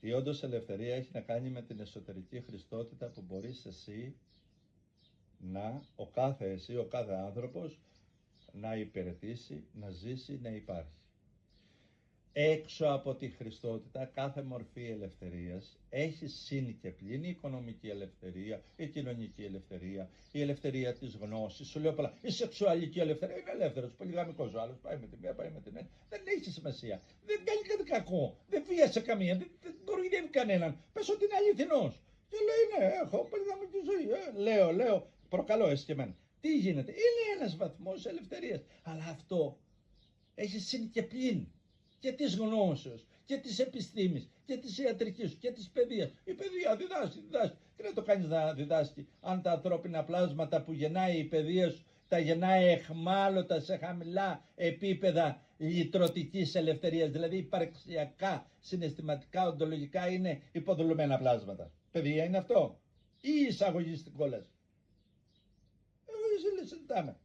Η όντως ελευθερία έχει να κάνει με την εσωτερική χριστότητα που μπορείς εσύ ο κάθε άνθρωπος να υπηρετήσει, να ζήσει, να υπάρχει. Έξω από τη χριστότητα κάθε μορφή ελευθερίας έχει συν και πλην η οικονομική ελευθερία, η κοινωνική ελευθερία, η ελευθερία της γνώσης, σου λέω πολλά, η σεξουαλική ελευθερία. Είναι ελεύθερος, πολυγαμικός ο άλλος, πάει με τη μία, πάει με την άλλη, δεν έχει σημασία, δεν κάνει κάτι κακό, δεν βίασε καμία, δεν κοροϊδεύει κανέναν, πες ότι είναι αληθινός. Και λέει ναι, έχω πολυγαμική ζωή, λέω, προκαλώ εσύ και εμένα. Τι γίνεται, είναι ένας βαθμός ελευθερίας, αλλά αυτό έχει συν και πλην και της γνώσεως και της επιστήμης και της ιατρικής και της παιδείας. Η παιδεία διδάσκει. Τι να το κάνεις να διδάσκει αν τα ανθρώπινα πλάσματα που γεννάει η παιδεία σου τα γεννάει εχμάλωτα σε χαμηλά επίπεδα λυτρωτικής ελευθερίας, δηλαδή υπαρξιακά, συναισθηματικά, οντολογικά είναι υποδουλωμένα πλάσματα. Παιδεία είναι αυτό ή εισαγωγή στην κόλαση? Εγώ συζητάμε.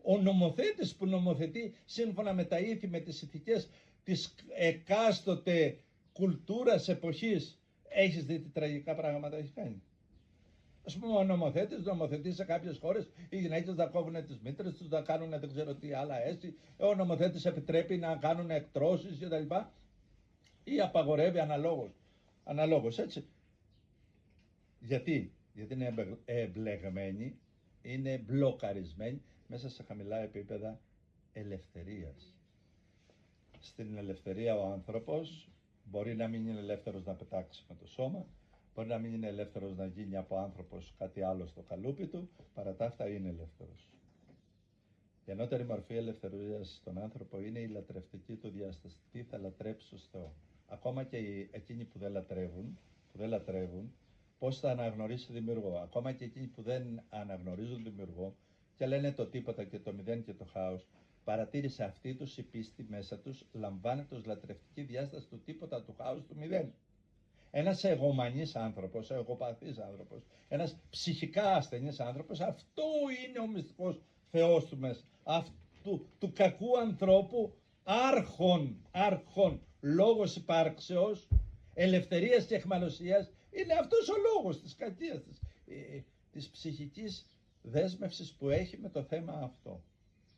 Ο νομοθέτης που νομοθετεί σύμφωνα με τα ήθη, με τις ηθικές της εκάστοτε κουλτούρας εποχής, έχεις δει τι τραγικά πράγματα έχει κάνει? Ας πούμε, ο νομοθέτης νομοθετεί σε κάποιες χώρες οι γυναίκες να κόβουν τις μήτρες τους, να κάνουν δεν ξέρω τι άλλα έτσι. Ο νομοθέτης επιτρέπει να κάνουν εκτρώσεις κτλ. Ή απαγορεύει αναλόγως έτσι. Γιατί είναι εμπλεγμένοι, είναι μπλοκαρισμένοι μέσα σε χαμηλά επίπεδα ελευθερίας. Στην ελευθερία ο άνθρωπος μπορεί να μην είναι ελεύθερος να πετάξει με το σώμα, μπορεί να μην είναι ελεύθερος να γίνει από άνθρωπος κάτι άλλο στο καλούπι του, παρά τα αυτά είναι ελεύθερος. Η ανώτερη μορφή ελευθερίας στον άνθρωπο είναι η λατρευτική του διάσταση. Τι θα λατρέψει ως Θεό. Ακόμα και εκείνοι που δεν λατρεύουν, πώς θα αναγνωρίσει δημιουργό. Ακόμα και εκείνοι που δεν αναγνωρίζουν δημιουργό και λένε το τίποτα και το μηδέν και το χάος, παρατήρησε αυτή τους η πίστη μέσα τους λαμβάνεται ως λατρευτική διάσταση του τίποτα, του χάους, του μηδέν. Ένας εγωμανής άνθρωπος, εγωπαθής άνθρωπος, ένας ψυχικά ασθενής άνθρωπος, αυτό είναι ο μυστικός Θεός του μέσα. Αυτού του κακού ανθρώπου, άρχον, λόγος υπάρξεως, ελευθερίας και εχμαλωσίας, είναι αυτός ο λόγος της κακίας, της ψυχικής δέσμευσης που έχει με το θέμα αυτό.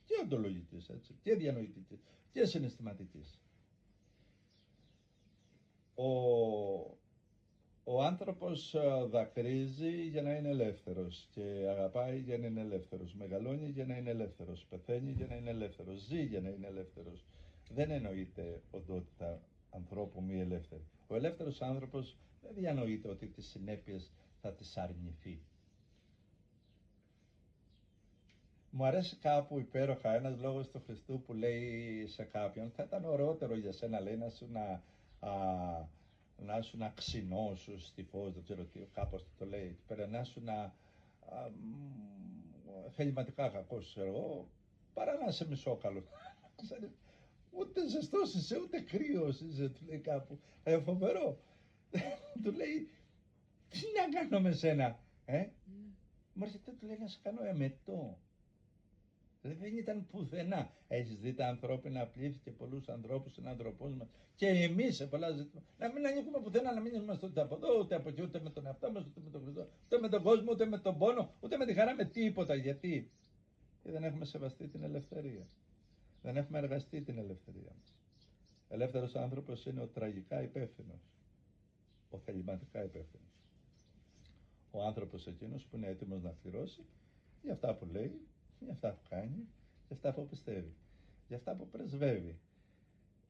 Και οντολογικής, έτσι, και διανοητικής, και συναισθηματικής. Ο άνθρωπος δακρύζει για να είναι ελεύθερος και αγαπάει για να είναι ελεύθερος, μεγαλώνει για να είναι ελεύθερος, πεθαίνει για να είναι ελεύθερος, ζει για να είναι ελεύθερος. Δεν εννοείται οντότητα ανθρώπου μη ελεύθερη. Ο ελεύθερος άνθρωπος δεν διανοείται ότι τις συνέπειες θα τις αρνηθεί. Μου αρέσει κάπου υπέροχα ένας λόγος του Χριστού που λέει σε κάποιον, θα ήταν ωραιότερο για σένα, λέει, να σου να ξινός, στιφός, δεν ξέρω τι, κάπως το λέει, να σου να θεληματικά κακός, ξέρω εγώ, παρά να είσαι μισόκαλος. Ούτε ζεστός είσαι, ούτε κρύος είσαι, του λέει κάπου. Φοβερό. Του λέει, τι να κάνω με σένα, Μου έρχεται, του λέει, να σε κάνω εμετό. Δεν ήταν πουθενά. Έχεις δει τα ανθρώπινα πλήθη και πολλούς ανθρώπους συνανθρωπούς μας και εμείς σε πολλά ζητήματα. Να μην ανήκουμε πουθενά, να μην είμαστε ούτε από εδώ, ούτε από εκεί, ούτε με τον εαυτό μας, ούτε με τον Χριστό, ούτε με τον κόσμο, ούτε με τον πόνο, ούτε με τη χαρά, με τίποτα. Γιατί δεν έχουμε σεβαστεί την ελευθερία. Δεν έχουμε εργαστεί την ελευθερία μας. Ελεύθερος άνθρωπος είναι ο τραγικά υπεύθυνος, ο θεληματικά υπεύθυνος. Ο άνθρωπος εκείνος που είναι έτοιμος να πληρώσει για αυτά που λέει, για αυτά που κάνει, για αυτά που πιστεύει, για αυτά που πρεσβεύει.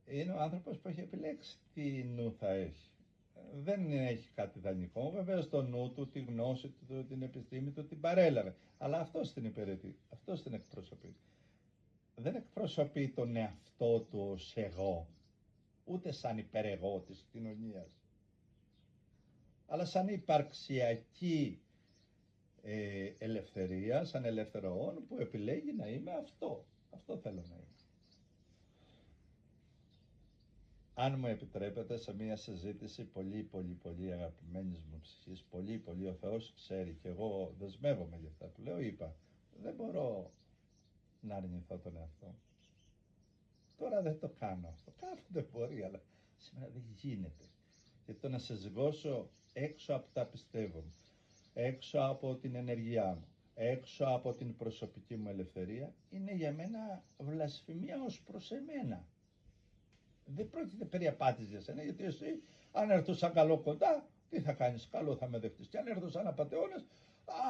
Είναι ο άνθρωπος που έχει επιλέξει τι νου θα έχει. Δεν έχει κάτι δανεικό, βέβαια το νου του, τη γνώση του, την επιστήμη του την παρέλαβε. Αλλά αυτός την υπηρετεί, αυτός την εκπροσωπεί. Δεν εκπροσωπεί τον εαυτό του ως εγώ, ούτε σαν υπερεγώ της κοινωνίας, αλλά σαν υπαρξιακή ελευθερία, σαν ελεύθερο που επιλέγει να είμαι αυτό. Αυτό θέλω να είμαι. Αν μου επιτρέπετε, σε μια συζήτηση πολύ αγαπημένης μου ψυχής, πολύ ο Θεός ξέρει και εγώ δεσμεύομαι για αυτά που λέω, είπα, δεν μπορώ να αρνηθώ τον εαυτό μου. Τώρα δεν το κάνω αυτό. Κάποτε μπορεί, αλλά Σήμερα δεν γίνεται. Γιατί το να σε σγώσω έξω από τα πιστεύω μου, έξω από την ενεργειά μου, έξω από την προσωπική μου ελευθερία, είναι για μένα βλασφημία ως προς εμένα. Δεν πρόκειται περί απάτης για σένα, γιατί εσύ αν έρθω σαν καλό κοντά, τι θα κάνεις, καλό θα με δεχτείς. Και αν έρθω σαν απατεώνας,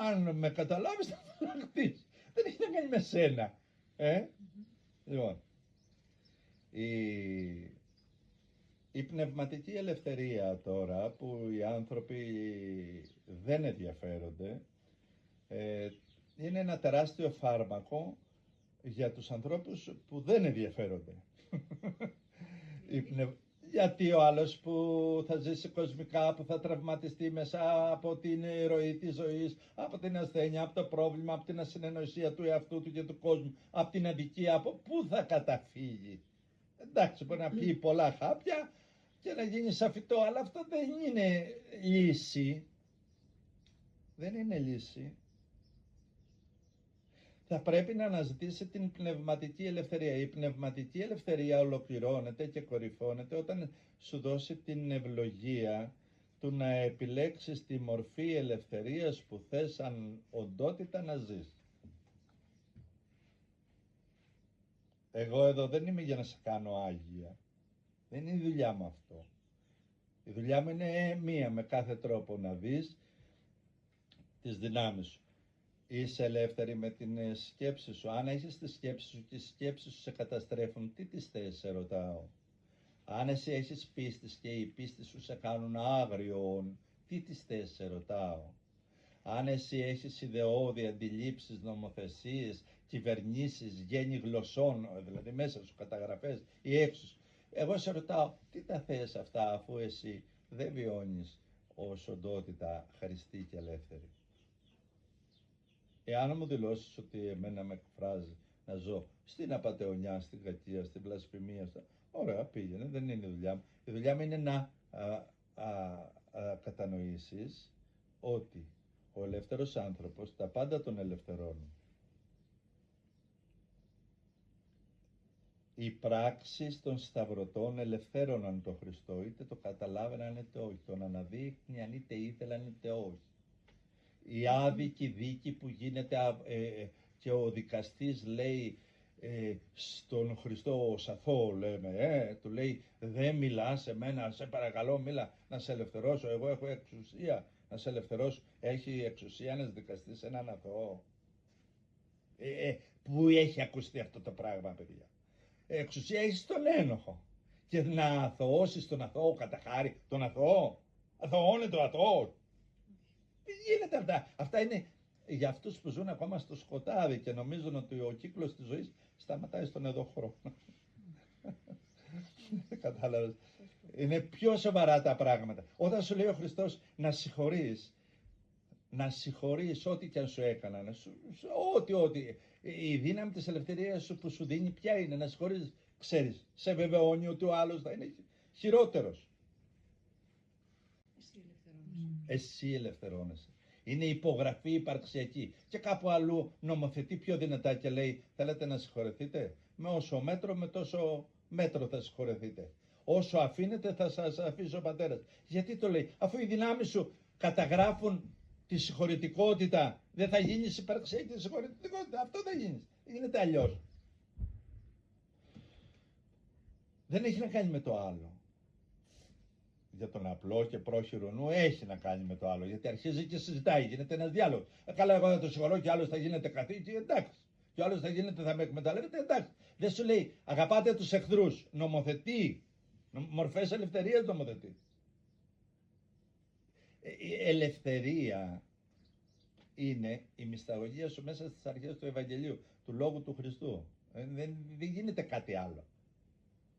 αν με καταλάβεις θα φυλαχτείς. Δεν έχει να κάνει με σένα. Λοιπόν, η πνευματική ελευθερία τώρα που οι άνθρωποι δεν ενδιαφέρονται, είναι ένα τεράστιο φάρμακο για τους ανθρώπους που δεν ενδιαφέρονται. Γιατί ο άλλος που θα ζήσει κοσμικά, που θα τραυματιστεί μέσα από την ροή της ζωής, από την ασθένεια, από το πρόβλημα, από την ασυνεννοησία του εαυτού του και του κόσμου, από την αδικία, από πού θα καταφύγει. Εντάξει, μπορεί να πιει πολλά χάπια και να γίνει σαφιτό, αλλά αυτό δεν είναι λύση. Δεν είναι λύση. Θα πρέπει να αναζητήσει την πνευματική ελευθερία. Η πνευματική ελευθερία ολοκληρώνεται και κορυφώνεται όταν σου δώσει την ευλογία του να επιλέξεις τη μορφή ελευθερίας που θες σαν οντότητα να ζεις. Εγώ εδώ δεν είμαι για να σε κάνω άγια. Δεν είναι η δουλειά μου αυτό. Η δουλειά μου είναι μία, με κάθε τρόπο να δεις τις δυνάμεις σου. Είσαι ελεύθερη με την σκέψη σου. Αν έχεις τη σκέψη σου και οι σκέψεις σου σε καταστρέφουν, τι τις θες, σε ρωτάω. Αν εσύ έχεις πίστης και οι πίστες σου σε κάνουν άγριον, τι τις θες, σε ρωτάω. Αν εσύ έχεις ιδεώδη, αντιλήψεις, νομοθεσίες, κυβερνήσεις, γέννη γλωσσών, δηλαδή μέσα σου καταγραφές ή έξω, εγώ σε ρωτάω, τι τα θες αυτά αφού εσύ δεν βιώνεις ως οντότητα χρηστή και ελεύθερη. Εάν μου δηλώσεις ότι εμένα με εκφράζει να ζω στην απατεωνιά, στην κακία, στην βλασφημία, ωραία, πήγαινε, δεν είναι η δουλειά μου. Η δουλειά μου είναι να κατανοήσεις ότι ο ελεύθερος άνθρωπος τα πάντα τον ελευθερώνει. Οι πράξεις των σταυρωτών ελευθέρωναν τον Χριστό, είτε το καταλάβαιναν είτε όχι, τον αναδείχνει είτε ήθελαν είτε όχι. Η άδικη δίκη που γίνεται και ο δικαστής λέει στον Χριστό ως αθώο, λέμε, του λέει δεν μιλάς σε μένα, σε παρακαλώ μίλα να σε ελευθερώσω, εγώ έχω εξουσία να σε ελευθερώσω. Έχει εξουσία ένας δικαστής έναν αθώο? Πού έχει ακουστεί αυτό το πράγμα, παιδιά? Εξουσία έχει στον ένοχο. Και να αθωώσεις τον αθώο κατά χάρη, τον αθώο? Αθωώνεται ο αθώος? Τι γίνεται αυτά? Αυτά είναι για αυτούς που ζουν ακόμα στο σκοτάδι και νομίζουν ότι ο κύκλος της ζωής σταματάει στον εδώ χρόνο. Κατάλαβες? Είναι πιο σοβαρά τα πράγματα. Όταν σου λέει ο Χριστός να συγχωρείς ό,τι και αν σου έκαναν, ό,τι. Η δύναμη της ελευθερίας σου που σου δίνει ποια είναι? Να συγχωρείς. Ξέρεις, σε βεβαιώνει ότι ο άλλος θα είναι χειρότερος. Εσύ ελευθερώνεσαι. Είναι υπογραφή υπαρξιακή. Και κάπου αλλού νομοθετεί πιο δυνατά και λέει, θέλετε να συγχωρεθείτε? Με όσο μέτρο, με τόσο μέτρο θα συγχωρεθείτε. Όσο αφήνετε θα σας αφήσει ο πατέρας. Γιατί το λέει? Αφού οι δυνάμεις σου καταγράφουν τη συγχωρητικότητα, δεν θα γίνεις υπαρξιακή συγχωρητικότητα. Αυτό δεν γίνεις. Γίνεται αλλιώς. Δεν έχει να κάνει με το άλλο. Για τον απλό και πρόχειρο νου έχει να κάνει με το άλλο. Γιατί αρχίζει και συζητάει, γίνεται ένας διάλογος. Καλά, εγώ θα το συγχωρώ και άλλος θα γίνεται καθήκη, εντάξει. Και άλλος θα γίνεται, θα με εκμεταλλεύεται, εντάξει. Δεν σου λέει, αγαπάτε τους εχθρούς. Νομοθετεί. Μορφές ελευθερίας νομοθετεί. Η ελευθερία είναι η μυσταγωγία σου μέσα στις αρχές του Ευαγγελίου, του Λόγου του Χριστού. Δεν γίνεται κάτι άλλο.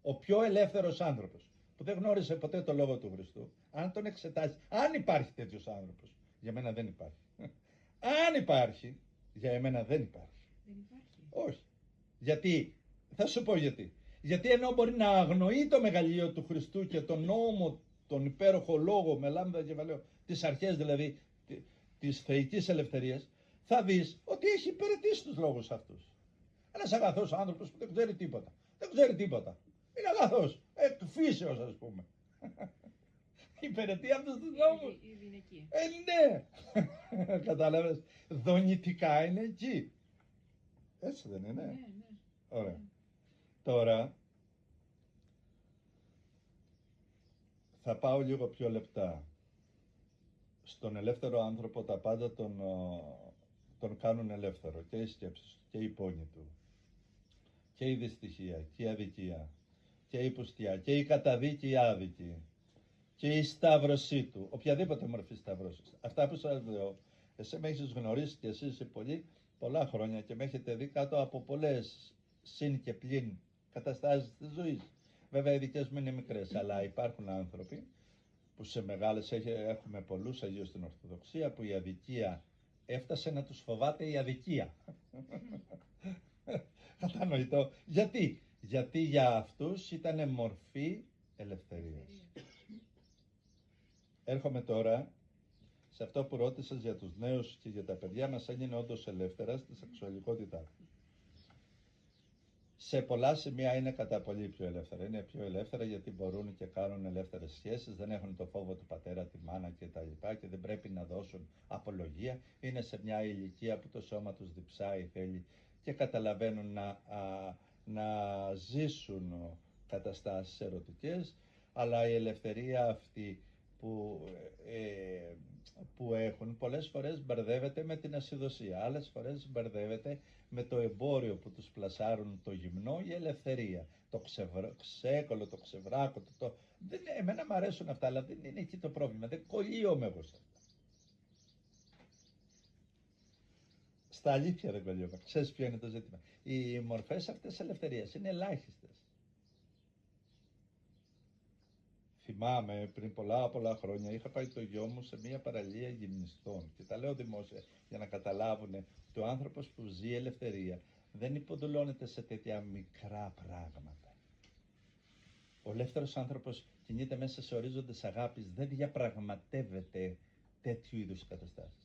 Ο πιο ελεύθερος άνθρωπος που δεν γνώρισε ποτέ το Λόγο του Χριστού, αν τον εξετάσει, αν υπάρχει τέτοιος άνθρωπος, για μένα δεν υπάρχει. Αν υπάρχει, για εμένα δεν υπάρχει. Δεν υπάρχει. Όχι. Γιατί, θα σου πω γιατί. Γιατί ενώ μπορεί να αγνοεί το μεγαλείο του Χριστού και τον νόμο, τον υπέροχο λόγο με λάμδα κεφαλαίο, τις αρχές δηλαδή της θεϊκής ελευθερίας, θα δεις ότι έχει υπηρετήσει τους λόγους αυτούς. Ένας αγαθός άνθρωπος που δεν ξέρει τίποτα. Δεν ξέρει τίποτα. Είναι αγαθός. Φύσεως, ας πούμε. Υπηρετεί αυτούς τους νόμους. Η γυναικεία. Ναι. Κατάλαβες. Δονητικά είναι εκεί. Έτσι δεν είναι? Ναι. Ωραία. Τώρα θα πάω λίγο πιο λεπτά. Στον ελεύθερο άνθρωπο τα πάντα τον κάνουν ελεύθερο. Και οι σκέψεις του, και η πόνη του, και η δυστυχία, και η αδικία, και η πουστιά, και η καταδίκη άδικη, και η σταύρωσή του, οποιαδήποτε μορφή σταυρώσης. Αυτά που σας λέω, εσύ με έχεις γνωρίσει και εσύ σε πολλά χρόνια και με έχετε δει κάτω από πολλές συν και πλην καταστάσεις της ζωής. Βέβαια οι δικές μου είναι μικρές, αλλά υπάρχουν άνθρωποι που σε μεγάλες, έχουμε πολλούς Αγίους στην Ορθοδοξία, που η αδικία έφτασε να τους φοβάται η αδικία. Κατανοητό. Γιατί για αυτούς ήταν μορφή ελευθερίας. Έρχομαι τώρα σε αυτό που ρώτησες για τους νέους και για τα παιδιά μας, αν είναι όντως ελεύθερα στη σεξουαλικότητά τους. Σε πολλά σημεία είναι κατά πολύ πιο ελεύθερα. Είναι πιο ελεύθερα γιατί μπορούν και κάνουν ελεύθερες σχέσεις, δεν έχουν το φόβο του πατέρα, τη μάνα κτλ. Και δεν πρέπει να δώσουν απολογία. Είναι σε μια ηλικία που το σώμα τους διψάει, θέλει, και καταλαβαίνουν να ζήσουν καταστάσεις ερωτικές, αλλά η ελευθερία αυτή που έχουν πολλές φορές μπερδεύεται με την ασυδοσία, άλλες φορές μπερδεύεται με το εμπόριο που τους πλασάρουν το γυμνό, η ελευθερία, το ξέκολο, το ξεβράκο, εμένα μου αρέσουν αυτά, αλλά δεν είναι εκεί το πρόβλημα, δεν κολλείομαι εγώ σε αυτά. Στα αλήθεια δεν κολλείομαι. Ξέρεις ποιο είναι το ζήτημα? Οι μορφές αυτές ελευθερίας είναι ελάχιστες. Θυμάμαι πριν πολλά χρόνια είχα πάει το γιο μου σε μια παραλία γυμνιστών και τα λέω δημόσια για να καταλάβουν ότι ο άνθρωπος που ζει ελευθερία δεν υποδουλώνεται σε τέτοια μικρά πράγματα. Ο ελεύθερος άνθρωπος κινείται μέσα σε ορίζοντες αγάπης, δεν διαπραγματεύεται τέτοιου είδους καταστάσεις.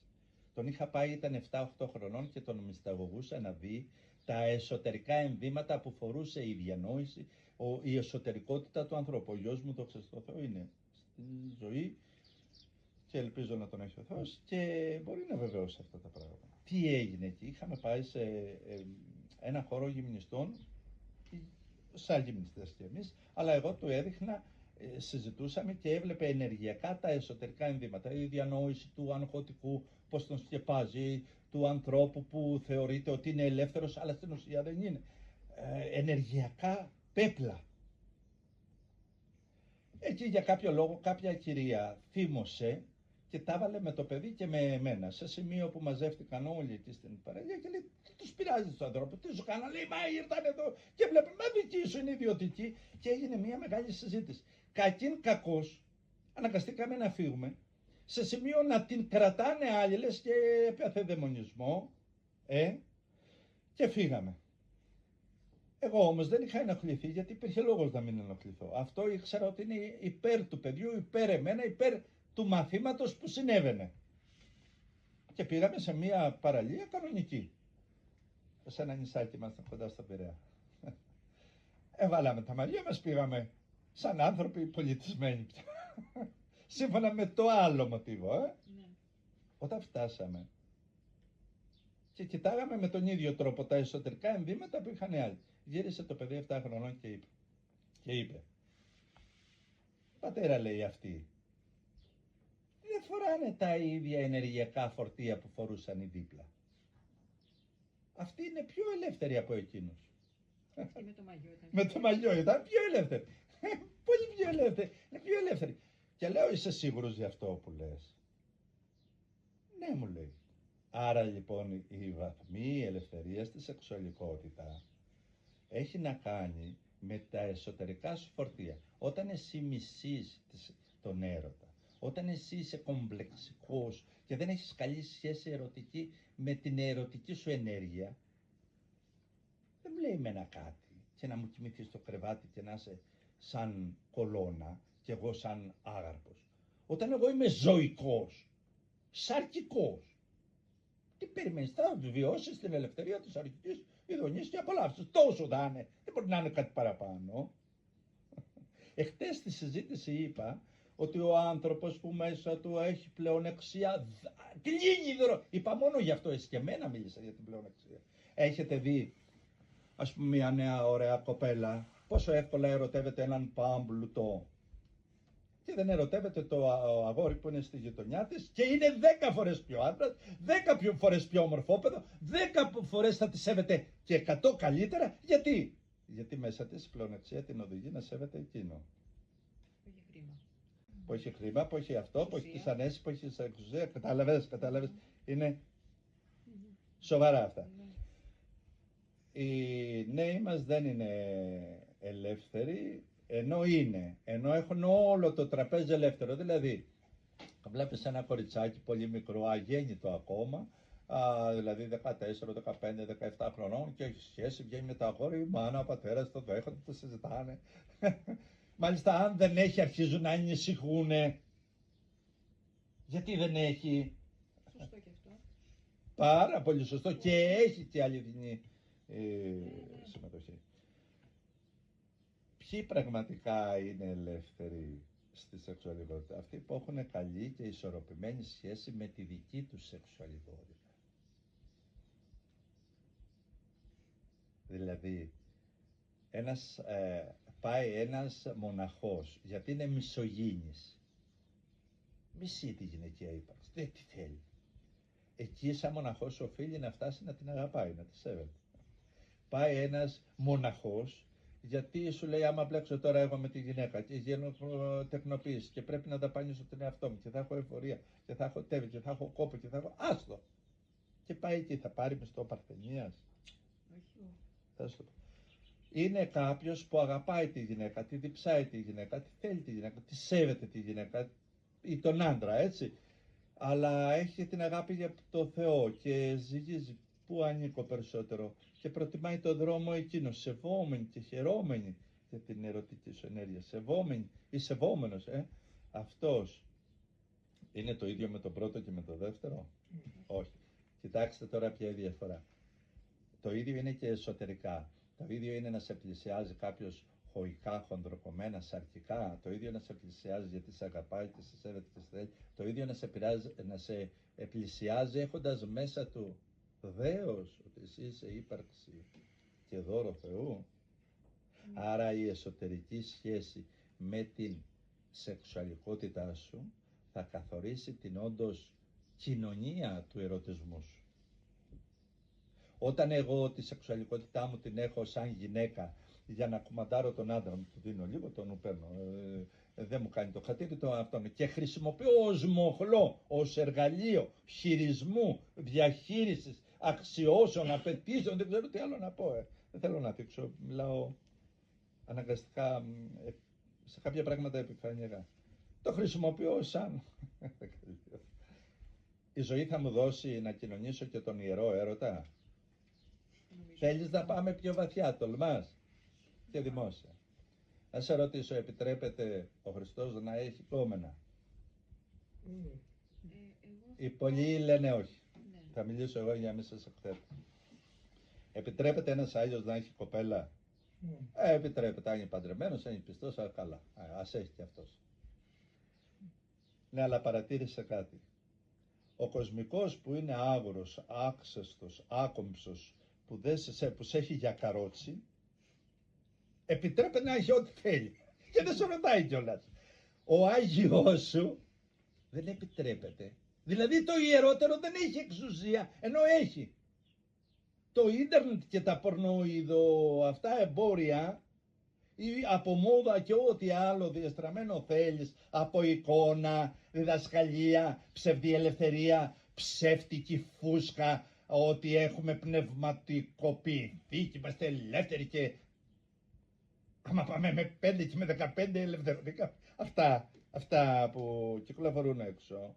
Τον είχα πάει, ήταν 7-8 χρονών και τον μυσταγωγούσα να δει τα εσωτερικά ενδύματα που φορούσε η διανόηση, η εσωτερικότητα του ανθρώπου. Ο γιος μου, δόξα τω Θεώ, είναι στη ζωή και ελπίζω να τον έχει ο Θεός και μπορεί να βεβαιώσει αυτά τα πράγματα. Τι έγινε εκεί? Είχαμε πάει σε ένα χώρο γυμνιστών, σαν γυμνιστές και εμείς, αλλά εγώ του έδειχνα, συζητούσαμε και έβλεπε ενεργειακά τα εσωτερικά ενδύματα, η διανόηση του αγχωτικού, πώς τον σκεπάζει, του ανθρώπου που θεωρείται ότι είναι ελεύθερος, αλλά στην ουσία δεν είναι. Ενεργειακά πέπλα. Εκεί για κάποιο λόγο κάποια κυρία θύμωσε και τα έβαλε με το παιδί και με εμένα, σε σημείο που μαζεύτηκαν όλοι εκεί στην παραλία και λέει: τι τους πειράζει τους ανθρώπους, τι σου κάνω? Λέει: μα ήρθαν εδώ και βλέπουν, μα δική σου είναι ιδιωτική. Και έγινε μια μεγάλη συζήτηση. Κακήν κακώς αναγκαστήκαμε να φύγουμε, σε σημείο να την κρατάνε άλλοι, λες και έπαθε δαιμονισμό, και φύγαμε. Εγώ όμως δεν είχα ενοχληθεί, γιατί υπήρχε λόγος να μην ενοχληθώ. Αυτό ήξερα ότι είναι υπέρ του παιδιού, υπέρ εμένα, υπέρ του μαθήματος που συνέβαινε. Και πήγαμε σε μια παραλία κανονική. Σε ένα νησάκι ήμασταν κοντά στον Πειραιά. Έβαλαμε τα μαλλιά μας, πήγαμε σαν άνθρωποι πολιτισμένοι. Σύμφωνα με το άλλο μοτίβο. Ναι. Όταν φτάσαμε και κοιτάγαμε με τον ίδιο τρόπο τα εσωτερικά ενδύματα που είχαν οι άλλοι, γύρισε το παιδί 7 χρονών και είπε: πατέρα, λέει, αυτοί δεν φοράνε τα ίδια ενεργειακά φορτία που φορούσαν οι δίπλα. Αυτοί είναι πιο ελεύθεροι από εκείνους. Και με το μαγιό ήταν. Με το μαγιό ήταν πιο ελεύθεροι. Πολύ πιο ελεύθεροι. Είναι πιο ελεύθεροι. Και λέω: είσαι σίγουρος γι' αυτό που λες? Ναι, μου λέει. Άρα λοιπόν η βαθμή ελευθερία στη σεξουαλικότητα έχει να κάνει με τα εσωτερικά σου φορτία. Όταν εσύ μισείς τον έρωτα, όταν εσύ είσαι κομπλεξικός και δεν έχεις καλή σχέση ερωτική με την ερωτική σου ενέργεια, δεν μου λέει εμένα κάτι και να μου κοιμηθείς στο κρεβάτι και να είσαι σαν κολόνα και εγώ σαν άγαρπος. Όταν εγώ είμαι ζωικός, σαρκικός, τι περιμένεις? Θα βιώσεις την ελευθερία της αρχικής ειδονής και απολαύσεις. Τόσο θα είναι. Δεν μπορεί να είναι κάτι παραπάνω. Εχθές στη συζήτηση είπα ότι ο άνθρωπος που μέσα του έχει πλεονεξία κλείνει δώρο. Είπα μόνο γι' αυτό, εσύ και εμένα μίλησα για την πλεονεξία. Έχετε δει, ας πούμε, μια νέα ωραία κοπέλα πόσο εύκολα ερωτεύεται έναν πάμπλουτο και δεν ερωτεύεται το αγόρι που είναι στη γειτονιά της και είναι 10 φορές πιο άντρας, 10 φορές πιο ομορφόπεδο, 10 φορές θα τη σέβεται και 100 καλύτερα. Γιατί? Γιατί μέσα της η πλεονεξία την οδηγεί να σέβεται εκείνο. Που έχει χρήμα. Που έχει χρήμα, που έχει αυτό, που έχει τις ανέσεις, που έχει τις εξουσία. Κατάλαβες. Είναι σοβαρά αυτά. Οι νέοι μας δεν είναι ελεύθεροι, ενώ έχουν όλο το τραπέζι ελεύθερο. Δηλαδή, βλέπεις ένα κοριτσάκι πολύ μικρό, αγέννητο ακόμα, δηλαδή 14, 15, 17 χρονών και έχει σχέση, βγαίνει με τα αγόρια, η μάνα, ο πατέρας, το δέχονται, το συζητάνε. Μάλιστα, αν δεν έχει, αρχίζουν να ανησυχούνε. Γιατί δεν έχει? Σωστό και αυτό. Πάρα πολύ σωστό και έχει και αληθινή συμμετοχή. Ποιοι πραγματικά είναι ελεύθεροι στη σεξουαλικότητα? Αυτοί που έχουν καλή και ισορροπημένη σχέση με τη δική τους σεξουαλικότητα. Δηλαδή, πάει ένας μοναχός, γιατί είναι μισογίνης. Μισεί τη γυναικεία ύπαρξη. Δεν τι θέλει. Εκεί σαν μοναχός οφείλει να φτάσει να την αγαπάει, να τη σέβεται. Πάει ένας μοναχός, γιατί σου λέει άμα μπλέξω τώρα εγώ με τη γυναίκα και γίνω τεκνοποίηση και πρέπει να ταπανίσω τον εαυτό μου και θα έχω εφορία και θα έχω τέβη και θα έχω κόπο και θα έχω άστο. Και πάει εκεί, θα πάρει μισθό παρθενίας. Όχι. Είναι κάποιος που αγαπάει τη γυναίκα, τη διψάει τη γυναίκα, τη θέλει τη γυναίκα, τη σέβεται τη γυναίκα ή τον άντρα, έτσι. Αλλά έχει την αγάπη για το Θεό και ζυγίζει πού ανήκω περισσότερο και προτιμάει το δρόμο εκείνο, σεβόμενη και χαιρόμενη για την ερωτική σου ενέργεια, σεβόμενη ή σεβόμενος, αυτός. Είναι το ίδιο με τον πρώτο και με το δεύτερο? Όχι. Κοιτάξτε τώρα ποια είναι η διαφορά. Το ίδιο είναι και εσωτερικά. Το ίδιο είναι να σε πλησιάζει κάποιος χωικά, χονδροκομμένα, σαρκικά. Το ίδιο να σε πλησιάζει γιατί σε αγαπάει και σε σέβεται και σε θέλει. Το ίδιο να σε πλησιάζει έχοντας μέσα του δέος ότι εσύ είσαι ύπαρξη και δώρο Θεού. Άρα η εσωτερική σχέση με την σεξουαλικότητά σου θα καθορίσει την όντως κοινωνία του ερωτισμού σου. Όταν εγώ τη σεξουαλικότητά μου την έχω σαν γυναίκα για να κουμαντάρω τον άντρα μου, του δίνω λίγο, τον παίρνω, δεν μου κάνει το χατήρι το αυτόν και χρησιμοποιώ ως μοχλό, ως εργαλείο χειρισμού, διαχείρισης, αξιώσεων, απαιτήσεων, δεν ξέρω τι άλλο να πω. Δεν θέλω να δείξω, μιλάω αναγκαστικά σε κάποια πράγματα επιφανειακά. Το χρησιμοποιώ σαν... Η ζωή θα μου δώσει να κοινωνήσω και τον ιερό έρωτα. Θέλεις να πάμε πιο βαθιά, τολμάς? Και δημόσια. Να σε ρωτήσω, επιτρέπεται ο Χριστός να έχει κόμενα? Οι πολλοί λένε όχι. Ναι. Θα μιλήσω εγώ για να μην σας εκθέτω. Επιτρέπεται ένας Άγιος να έχει κοπέλα? Επιτρέπεται, αν είναι παντρεμένος, αν είναι πιστός, καλά. Ας έχει και αυτός. Ναι, αλλά παρατήρησε κάτι. Ο κοσμικός που είναι άγουρος, άξεστος, άκομψος, που σε έχει για καρότσι, επιτρέπεται να έχει ό,τι θέλει. Και δεν σου ρωτάει κιόλας. Ο Άγιος σου δεν επιτρέπεται. Δηλαδή το ιερότερο δεν έχει εξουσία, ενώ έχει. Το ίντερνετ και τα πορνοειδο αυτά εμπόρια, ή από μόδα και ό,τι άλλο διαστραμμένο θέλεις, από εικόνα, διδασκαλία, ψευδιελευθερία, ψεύτικη φούσκα, ότι έχουμε πνευματικοποιηθεί και είμαστε ελεύθεροι και άμα πάμε με 5 και με 15 ελευθερωτικά, αυτά που κυκλοφορούν έξω,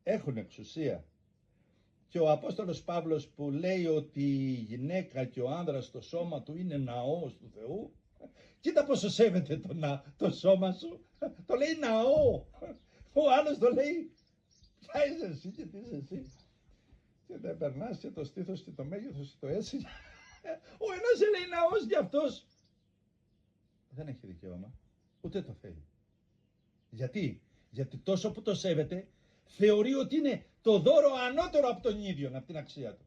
έχουν εξουσία. Και ο Απόστολος Παύλος που λέει ότι η γυναίκα και ο άνδρας στο σώμα του είναι ναός του Θεού, κοίτα πόσο σέβεται το σώμα σου, το λέει ναό. Ο άλλος το λέει, ποια είσαι εσύ και τι είσαι εσύ. Και δεν περνάς και το στήθος και το μέγεθος και το έτσι. Ο ένας λέει ναός για αυτός. Δεν έχει δικαίωμα. Ούτε το θέλει. Γιατί? Γιατί τόσο που το σέβεται, θεωρεί ότι είναι το δώρο ανώτερο από τον ίδιο, από την αξία του.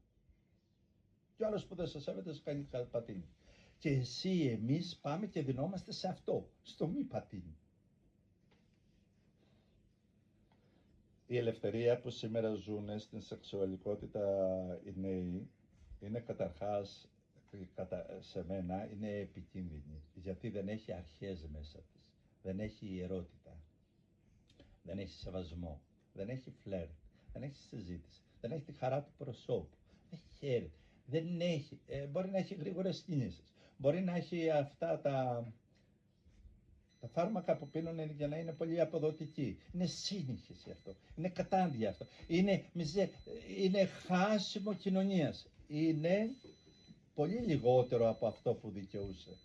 Και ο άλλος που δεν σε σέβεται, σε κάνει πατίνι. Και εσύ, εμείς πάμε και δινόμαστε σε αυτό, στο μη πατίνι. Η ελευθερία που σήμερα ζουν στην σεξουαλικότητα οι νέοι είναι καταρχάς, σε μένα, είναι επικίνδυνη. Γιατί δεν έχει αρχές μέσα της. Δεν έχει ιερότητα. Δεν έχει σεβασμό. Δεν έχει φλερτ. Δεν έχει συζήτηση. Δεν έχει τη χαρά του προσώπου. Δεν χαίρεται. Δεν έχει. Μπορεί να έχει γρήγορες κινήσεις. Μπορεί να έχει αυτά τα φάρμακα που πίνουν για να είναι πολύ αποδοτικοί. Είναι σύγχυση αυτό. Είναι κατάντια αυτό. Είναι χάσιμο κοινωνίας. Είναι πολύ λιγότερο από αυτό που δικαιούσε.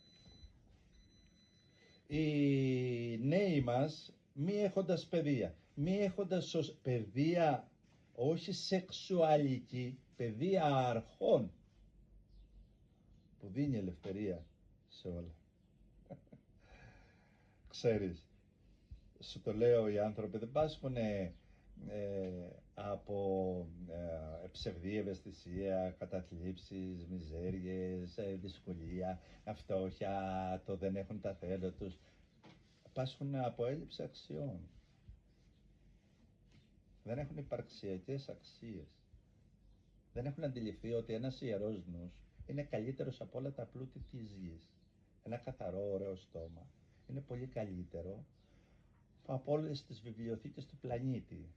Οι νέοι μας, μη έχοντας παιδεία, μη έχοντας παιδεία, όχι σεξουαλική, παιδεία αρχών, που δίνει ελευθερία σε όλα. Ξέρεις, σου το λέω, οι άνθρωποι δεν πάσχουν από ψευδή ευαισθησία, καταθλίψεις, μιζέριες, δυσκολία, φτώχεια, το δεν έχουν τα θέλω τους. Πάσχουν από έλλειψη αξιών. Δεν έχουν υπαρξιακές αξίες. Δεν έχουν αντιληφθεί ότι ένας ιερός νους είναι καλύτερος από όλα τα πλούτη της γης. Ένα καθαρό, ωραίο στόμα είναι πολύ καλύτερο από όλες τις βιβλιοθήκες του πλανήτη.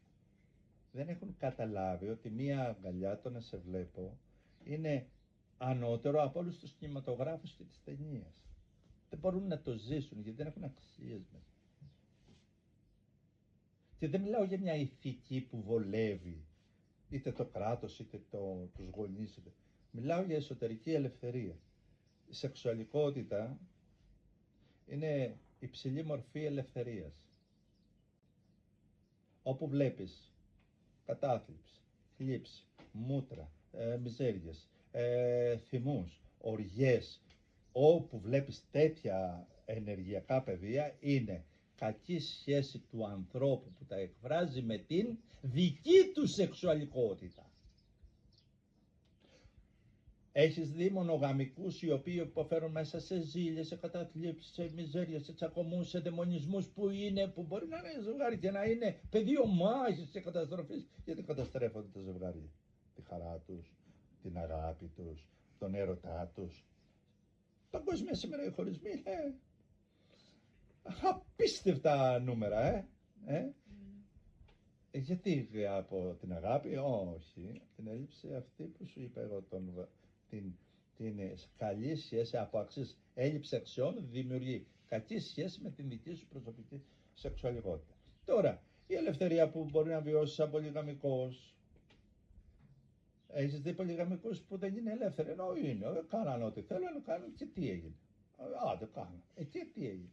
Δεν έχουν καταλάβει ότι μία αγκαλιά, το να σε βλέπω, είναι ανώτερο από όλους τους κινηματογράφους και τις ταινίες. Δεν μπορούν να το ζήσουν γιατί δεν έχουν αξίες μέσα. Και δεν μιλάω για μια ηθική που βολεύει είτε το κράτος είτε τους γονείς. Μιλάω για εσωτερική ελευθερία. Η σεξουαλικότητα είναι υψηλή μορφή ελευθερίας. Όπου βλέπεις κατάθλιψη, θλίψη, μούτρα, μιζέριες, θυμούς, οργές, όπου βλέπεις τέτοια ενεργειακά πεδία, είναι κακή σχέση του ανθρώπου που τα εκφράζει με την δική του σεξουαλικότητα. Έχεις δει μονογαμικούς οι οποίοι υποφέρουν μέσα σε ζήλια, σε καταθλίψεις, σε μιζέρια, σε τσακωμούς, σε δαιμονισμούς που μπορεί να είναι ζευγάρι και να είναι πεδίο μάχης και καταστροφής, γιατί καταστρέφονται τα ζευγάρια. Τη χαρά τους, την αγάπη τους, τον έρωτά τους. Παγκόσμια σήμερα οι χωρισμοί είναι απίστευτα νούμερα, Γιατί από την αγάπη, όχι, την έλλειψη αυτή που σου είπα εγώ, την καλή σχέση από αξίες, έλλειψη αξιών δημιουργεί κακή σχέση με την δική σου προσωπική σεξουαλικότητα. Τώρα, η ελευθερία που μπορεί να βιώσει σαν πολυγαμικός. Έχεις δει πολυγαμικούς που δεν είναι ελεύθεροι, ενώ είναι, κάναν ό,τι θέλουν, κάνουν και τι έγινε. Δεν κάνουν. Και τι έγινε.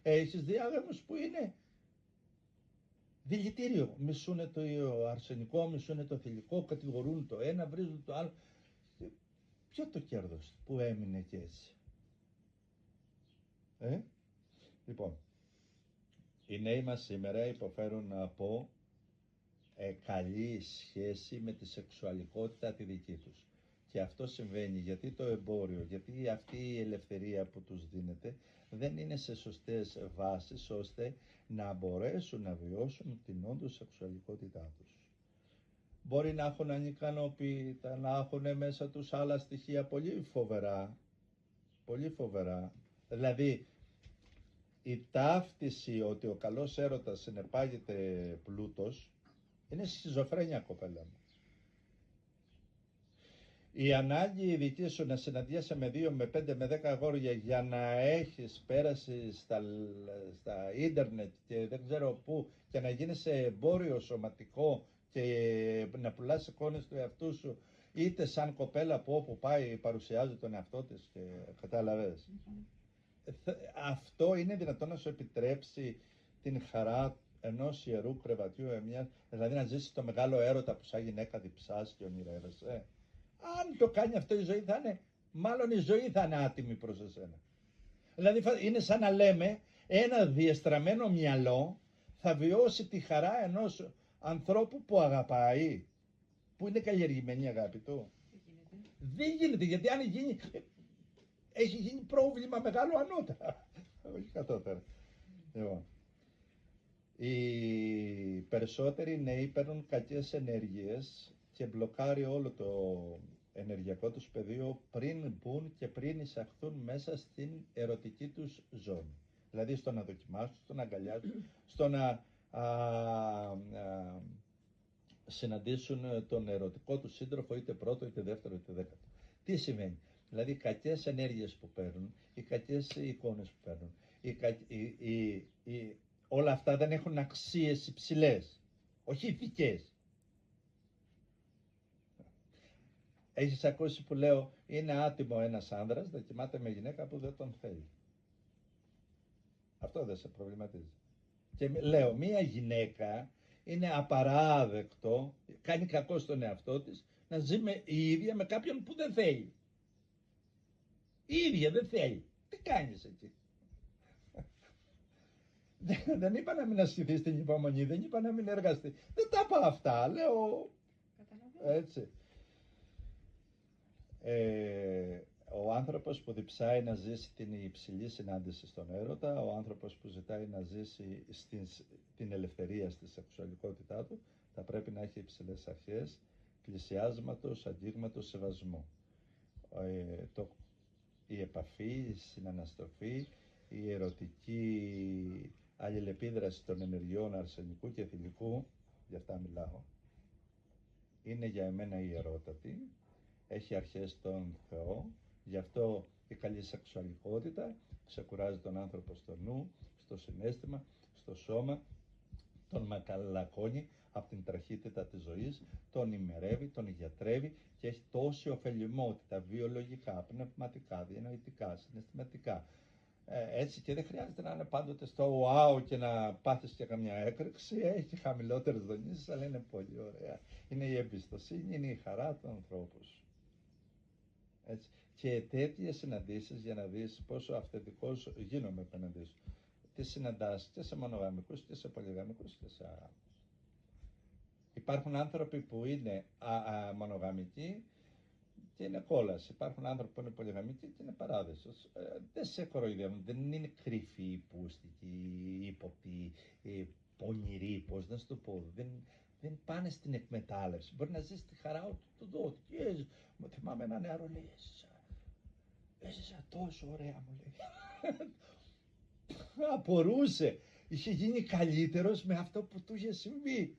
Έχεις δει άγαμους που είναι δηλητήριο. Μισούνε το αρσενικό, μισούνε το θηλυκό, κατηγορούν το ένα, βρίζουν το άλλο. Ποιο το κέρδος που έμεινε και έτσι. Λοιπόν, οι νέοι μας σήμερα υποφέρουν από καλή σχέση με τη σεξουαλικότητα τη δική τους. Και αυτό συμβαίνει γιατί το εμπόριο, γιατί αυτή η ελευθερία που τους δίνεται δεν είναι σε σωστές βάσεις ώστε να μπορέσουν να βιώσουν την όντως σεξουαλικότητά τους. Μπορεί να έχουν ανικανοποίητα, να έχουν μέσα τους άλλα στοιχεία πολύ φοβερά. Δηλαδή, η ταύτιση ότι ο καλός έρωτας συνεπάγεται πλούτος είναι σχιζοφρένεια, κοπέλα μου. Η ανάγκη η δική σου να συναντιέσαι με 2, με 5, με 10 αγόρια για να έχεις πέρασει στα ίντερνετ και δεν ξέρω πού και να γίνεις σε εμπόριο σωματικό και να πουλάς εικόνες του εαυτού σου, είτε σαν κοπέλα που όπου πάει παρουσιάζει τον εαυτό της και κατάλαβες. Αυτό είναι δυνατόν να σου επιτρέψει την χαρά ενός ιερού κρεβατιού, δηλαδή να ζήσεις το μεγάλο έρωτα που σαν γυναίκα διψάς και ονειρεύεσαι. Αν το κάνει αυτό η ζωή μάλλον η ζωή θα είναι άτιμη προς εσένα. Δηλαδή είναι σαν να λέμε ένα διεστραμμένο μυαλό θα βιώσει τη χαρά ενός ανθρώπου που αγαπάει, που είναι καλλιεργημένη η αγάπη του. Δεν γίνεται, γιατί αν γίνει, έχει γίνει πρόβλημα μεγάλο ανώτερα, όχι κατώτερα. Λοιπόν, οι περισσότεροι νέοι παίρνουν κακές ενέργειες και μπλοκάρει όλο το ενεργειακό τους πεδίο πριν μπουν και πριν εισαχθούν μέσα στην ερωτική τους ζώνη. Δηλαδή στο να δοκιμάσουν, στο να αγκαλιάσουν, στο να συναντήσουν τον ερωτικό του σύντροφο, είτε πρώτο, είτε δεύτερο, είτε δέκατο. Τι σημαίνει? Δηλαδή οι κακές ενέργειες που παίρνουν, οι κακές εικόνες που παίρνουν, όλα αυτά δεν έχουν αξίες υψηλές, όχι ηθικές. Έχεις ακούσει που λέω, είναι άτιμο ένας άνδρας να κοιμάται με γυναίκα που δεν τον θέλει? Αυτό δεν σε προβληματίζει? Και λέω, μία γυναίκα είναι απαράδεκτο, κάνει κακό στον εαυτό της, να ζει η ίδια με κάποιον που δεν θέλει. Η ίδια δεν θέλει. Τι κάνεις εκεί? Δεν είπα να μην ασκηθείς την υπομονή, δεν είπα να μην εργαστεί. Δεν τα είπα αυτά, λέω έτσι. Ο άνθρωπος που διψάει να ζήσει την υψηλή συνάντηση στον έρωτα, ο άνθρωπος που ζητάει να ζήσει την ελευθερία στη σεξουαλικότητά του, θα πρέπει να έχει υψηλές αρχές πλησιάσματος, αγγίγματος, σεβασμού. Η επαφή, η συναναστροφή, η ερωτική αλληλεπίδραση των ενεργειών αρσενικού και θηλυκού, γι' αυτά μιλάω, είναι για εμένα ιερότατη, έχει αρχές στον Θεό, γι' αυτό η καλή σεξουαλικότητα ξεκουράζει τον άνθρωπο στο νου, στο συναίσθημα, στο σώμα, τον μακαλακώνει από την τραχύτητα της ζωής, τον ημερεύει, τον γιατρεύει και έχει τόση ωφελημότητα βιολογικά, πνευματικά, διανοητικά, συναισθηματικά. Έτσι, και δεν χρειάζεται να είναι πάντοτε στο wow και να πάθεις και καμιά έκρηξη, έχει χαμηλότερες δονήσεις, αλλά είναι πολύ ωραία. Είναι η εμπιστοσύνη, είναι η χαρά του ανθρώπου. Έτσι. Και τέτοιες συναντήσεις, για να δεις πόσο αυθεντικός γίνομαι απέναντί σου, τις συναντάς και σε μονογαμικούς και σε πολυγαμικούς και σε αγάμους. Υπάρχουν άνθρωποι που είναι μονογαμικοί και είναι κόλαση. Υπάρχουν άνθρωποι που είναι πολυγαμικοί και είναι παράδεισος. Δεν σε κοροϊδεύουν, δεν είναι κρυφοί, πούστικοι, ύποπτοι, πονηροί, πώς να σου το πω. Δεν πάνε στην εκμετάλλευση. Μπορεί να ζεις τη χαρά του δότη. Μου θυμάμαι ένα νεαρό, λέει, έζησα τόσο ωραία, μου λέει. Απορούσε. Είχε γίνει καλύτερος με αυτό που του είχε συμβεί.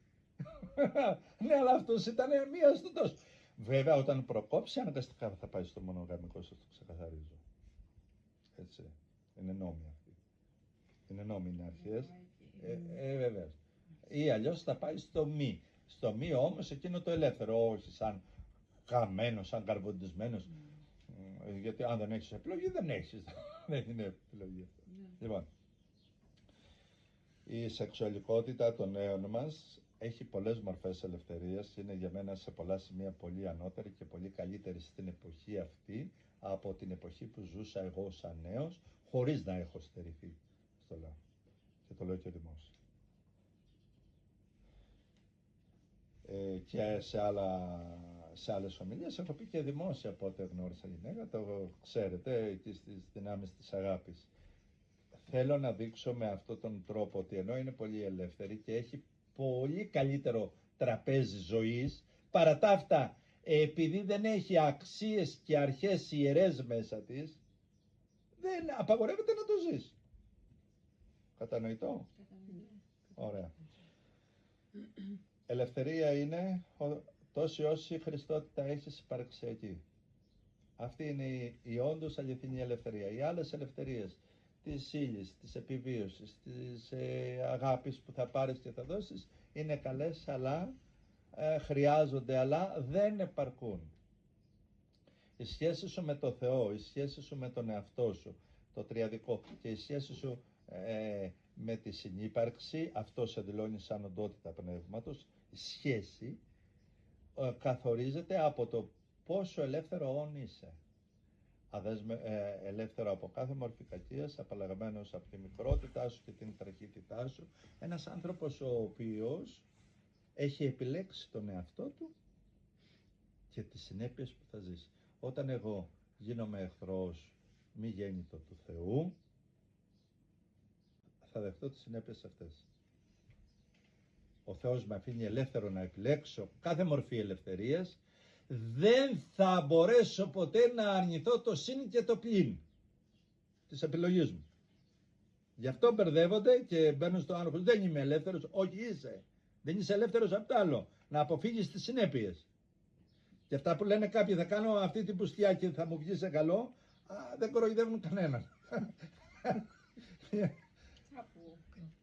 Ναι, αλλά αυτός ήταν αμίαστος. Βέβαια, όταν προκόψει, αναγκαστικά θα πάει στο μονογαμικό, σας το ξεκαθαρίζω. Έτσι. Είναι νόμοι αυτοί. Είναι νόμοι, είναι αρχές. Βέβαια. Ή αλλιώς θα πάει στο μη. Στο μη όμως εκείνο το ελεύθερο, όχι σαν καμένος, σαν καρβοντισμένος. Γιατί αν δεν έχεις επιλογή, δεν έχεις. Δεν είναι επιλογή. Λοιπόν, η σεξουαλικότητα των νέων μας έχει πολλές μορφές ελευθερίας. Είναι για μένα σε πολλά σημεία πολύ ανώτερη και πολύ καλύτερη στην εποχή αυτή από την εποχή που ζούσα εγώ σαν νέος, χωρίς να έχω στερηθεί. Στο λέω. Και το λέω και δημόσια. Και σε άλλες ομιλίες έχω πει και δημόσια πότε γνώρισα γυναίκα, το ξέρετε, εκεί στις δυνάμεις της αγάπης. Θέλω να δείξω με αυτόν τον τρόπο ότι ενώ είναι πολύ ελεύθερη και έχει πολύ καλύτερο τραπέζι ζωής, παρά τα αυτά, επειδή δεν έχει αξίες και αρχές ιερές μέσα της, δεν απαγορεύεται να το ζήσει. Κατανοητό? Ωραία. Ελευθερία είναι τόση όση χριστότητα έχεις υπαρξιακή. Αυτή είναι η όντως αληθινή ελευθερία. Οι άλλες ελευθερίες της ύλης, της επιβίωσης, της αγάπης που θα πάρεις και θα δώσεις είναι καλές, αλλά χρειάζονται, αλλά δεν επαρκούν. Η σχέση σου με το Θεό, η σχέση σου με τον εαυτό σου, το τριαδικό, και η σχέση σου με τη συνύπαρξη, αυτό σε δηλώνει σαν οντότητα πνεύματος, η σχέση καθορίζεται από το πόσο ελεύθερο όν είσαι. ελεύθερο από κάθε μορφή κακίας, απαλλαγμένος από τη μικρότητά σου και την τραχύτητά σου. Ένας άνθρωπος ο οποίος έχει επιλέξει τον εαυτό του και τις συνέπειες που θα ζήσει. Όταν εγώ γίνομαι εχθρός μη γέννητο του Θεού, θα δεχτώ τις συνέπειες αυτές. Ο Θεός με αφήνει ελεύθερο να επιλέξω κάθε μορφή ελευθερίας. Δεν θα μπορέσω ποτέ να αρνηθώ το συν και το πλην της επιλογής μου. Γι' αυτό μπερδεύονται και μπαίνουν στο άγχος. Δεν είμαι ελεύθερος. Όχι, είσαι. Δεν είσαι ελεύθερος από το άλλο. Να αποφύγεις τις συνέπειες. Και αυτά που λένε κάποιοι, θα κάνω αυτή την πουστιά και θα μου βγει σε καλό, δεν κοροϊδεύουν κανέναν.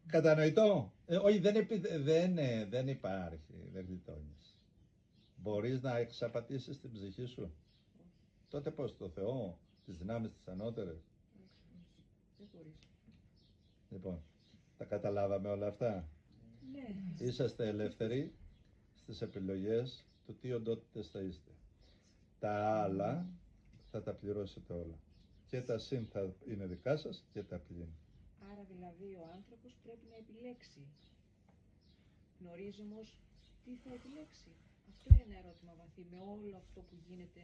Κατανοητό. Όχι, δεν υπάρχει. Δεν γλιτώνεις. Μπορείς να εξαπατήσεις την ψυχή σου. Τότε πώς, το Θεό, τις δυνάμεις τις ανώτερες. Δεν μπορείς. Λοιπόν, τα καταλάβαμε όλα αυτά. Ναι. Είσαστε ελεύθεροι στις επιλογές του τι οντότητες θα είστε. Τα άλλα θα τα πληρώσετε όλα. Και τα συν θα είναι δικά σας και τα πλην. Άρα δηλαδή ο άνθρωπος πρέπει να επιλέξει. Γνωρίζει όμως τι θα επιλέξει. Αυτό είναι ένα ερώτημα βαθύ με όλο αυτό που γίνεται.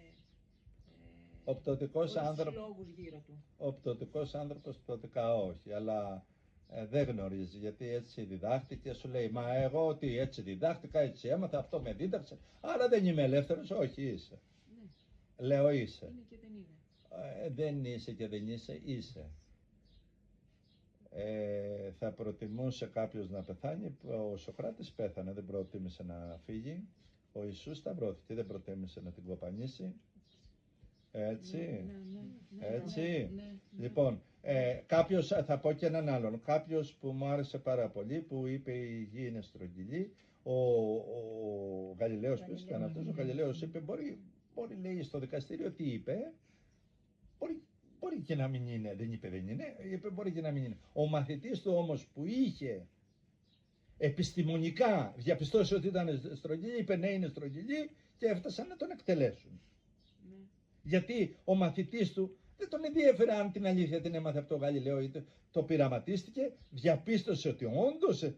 Ο πτωτικός άνθρωπος, λόγους γύρω του. ο πτωτικός άνθρωπος πτωτικά όχι, αλλά δεν γνωρίζει, γιατί έτσι διδάχτηκε, σου λέει, μα εγώ ότι έτσι διδάχτηκα, έτσι έμαθα, αυτό με δίδαξε, άρα δεν είμαι ελεύθερος. Όχι, είσαι. Ναι. Λέω είσαι. Είναι και δεν είναι. Δεν είσαι και δεν είσαι, είσαι. Θα προτιμούσε κάποιος να πεθάνει. Ο Σωκράτης πέθανε, δεν προτίμησε να φύγει. Ο Ιησούς σταυρώθηκε, δεν προτίμησε να την κοπανίσει. Έτσι, έτσι. Λοιπόν, κάποιος, θα πω και έναν άλλον, κάποιος που μου άρεσε πάρα πολύ, που είπε η γη είναι στρογγυλή, ο Γαλιλαίος, ποιος ήταν αυτός, ο Γαλιλαίος είπε, μπορεί λέει στο δικαστήριο τι είπε, μπορεί και να μην είναι, δεν είπε δεν είναι, είπε μπορεί και να μην είναι. Ο μαθητής του όμως που είχε επιστημονικά διαπιστώσει ότι ήταν στρογγυλή, είπε ναι είναι στρογγυλή και έφτασαν να τον εκτελέσουν. Γιατί ο μαθητής του δεν τον ενδιέφερε αν την αλήθεια την έμαθε από τον Γαλιλαίο ή το πειραματίστηκε, διαπίστωσε ότι όντως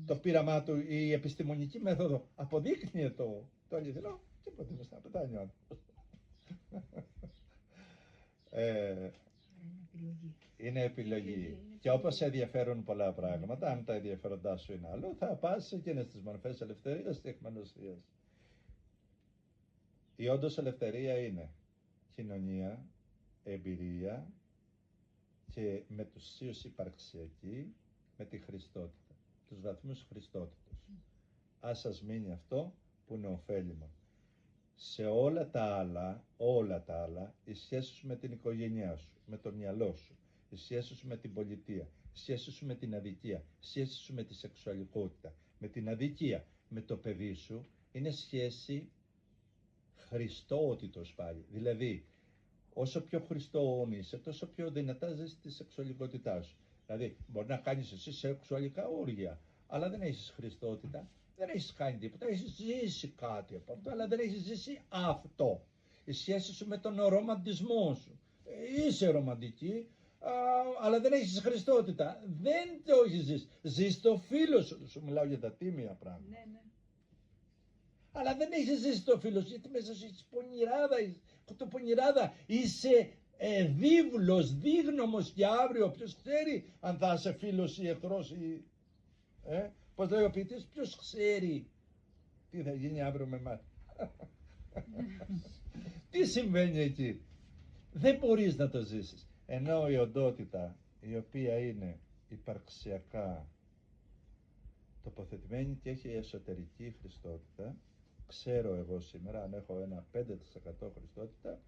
το πείραμά του, η επιστημονική μέθοδο αποδείκνυε το αληθινό και προτίμησε να πετάνει ο άνθρωπος. Είναι επιλογή. Και όπως σε ενδιαφέρουν πολλά πράγματα, αν τα ενδιαφέροντά σου είναι άλλο, θα πας σε εκείνες τις μορφές ελευθερίας και αιχμαλωσίας. Η όντως ελευθερία είναι κοινωνία, εμπειρία και μετουσίως υπαρξιακή με τη Χριστότητα, τους βαθμούς Χριστότητος. Ας σας μείνει αυτό που είναι ωφέλιμο. Σε όλα τα άλλα, οι σχέσεις σου με την οικογένειά σου, με το μυαλό σου, οι σχέσεις σου με την πολιτεία, οι σχέσεις σου με την αδικία, οι σχέσεις σου με τη σεξουαλικότητα, με την αδικία, με το παιδί σου, είναι σχέση χριστότητος πάλι. Δηλαδή, όσο πιο χριστόν είσαι, τόσο πιο δυνατά ζεις τη σεξουαλικότητά σου. Δηλαδή, μπορεί να κάνεις εσύ σεξουαλικά όργια, αλλά δεν έχεις χριστότητα, δεν έχεις κάνει τίποτα, έχεις ζήσει κάτι από αυτό, αλλά δεν έχεις ζήσει αυτό. Η σχέση σου με τον ρομαντισμό σου. Είσαι ρομαντική, αλλά δεν έχεις χριστότητα. Δεν το έχεις ζήσει. Ζεις το φίλο σου. Σου μιλάω για τα τίμια πράγματα. Ναι. Αλλά δεν έχεις ζήσει το φίλο σου, γιατί μέσα σου έχεις πονηράδα, είσαι δίβλος, δίγνωμος για αύριο. Ποιος ξέρει αν θα είσαι φίλος ή εχθρός ή... Πώς λέει ο ποιητής, ποιος ξέρει τι θα γίνει αύριο με εμάς. Τι συμβαίνει εκεί. Δεν μπορείς να το ζήσεις. Ενώ η οντότητα, η οποία είναι υπαρξιακά τοποθετημένη και έχει εσωτερική χριστότητα, ξέρω εγώ σήμερα, αν έχω ένα 5% χριστότητα,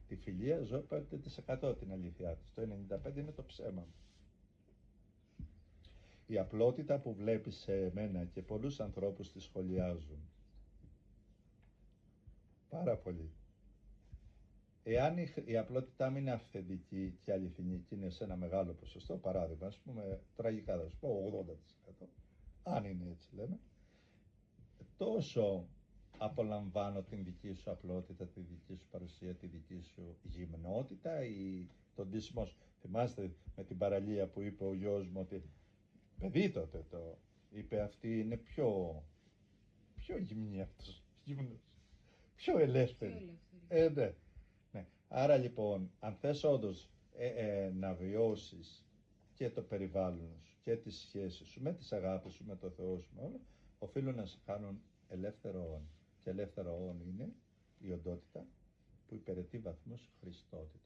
τη φιλία ζω 5% την αλήθεια της. Το 95% είναι το ψέμα μου. Η απλότητα που βλέπεις σε εμένα και πολλούς ανθρώπους τη σχολιάζουν. Πάρα πολύ. Εάν η απλότητά μου είναι αυθεντική και αληθινή και είναι σε ένα μεγάλο ποσοστό, παράδειγμα, ας πούμε, τραγικά θα σου πω 80%, αν είναι έτσι λέμε, τόσο απολαμβάνω την δική σου απλότητα, τη δική σου παρουσία, τη δική σου γυμνότητα ή τον ντύσιμος. Θυμάστε με την παραλία που είπε ο γιος μου ότι παιδί τότε το είπε, αυτή είναι πιο γυμνή αυτός, πιο ελεύθερη. Ναι. Ναι. Άρα λοιπόν, αν θες όντως να βιώσεις και το περιβάλλον σου και τις σχέσεις σου με τις αγάπες σου, με το Θεό σου, με όλα, οφείλουν να σε κάνουν ελεύθερο όν. Και ελεύθερο όν είναι η οντότητα που υπηρετεί βαθμούς Χριστότητος.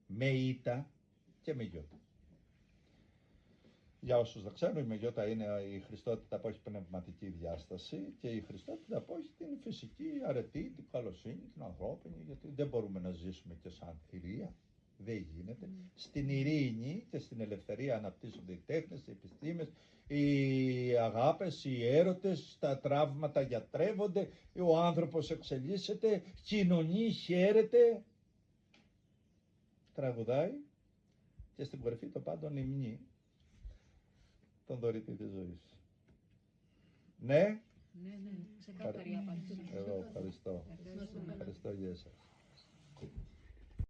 Με ήτα και με γιώτα. Για όσους δεν ξέρουν, η μεγιώτα είναι η Χριστότητα που έχει πνευματική διάσταση και η Χριστότητα που έχει την φυσική αρετή, την καλοσύνη, την ανθρώπινη, γιατί δεν μπορούμε να ζήσουμε και σαν θηρία. Δεν γίνεται. Στην ειρήνη και στην ελευθερία αναπτύσσονται οι τέχνες, οι επιστήμες, οι αγάπες, οι έρωτες, τα τραύματα γιατρεύονται, ο άνθρωπος εξελίσσεται, κοινωνεί, χαίρεται, τραγουδάει και στην κορυφή των πάντων υμνεί τον δωρητή της ζωής. Ναι. Ναι, ξεκάθαρη απάντηση. Εγώ ευχαριστώ. Ευχαριστώ για εσάς.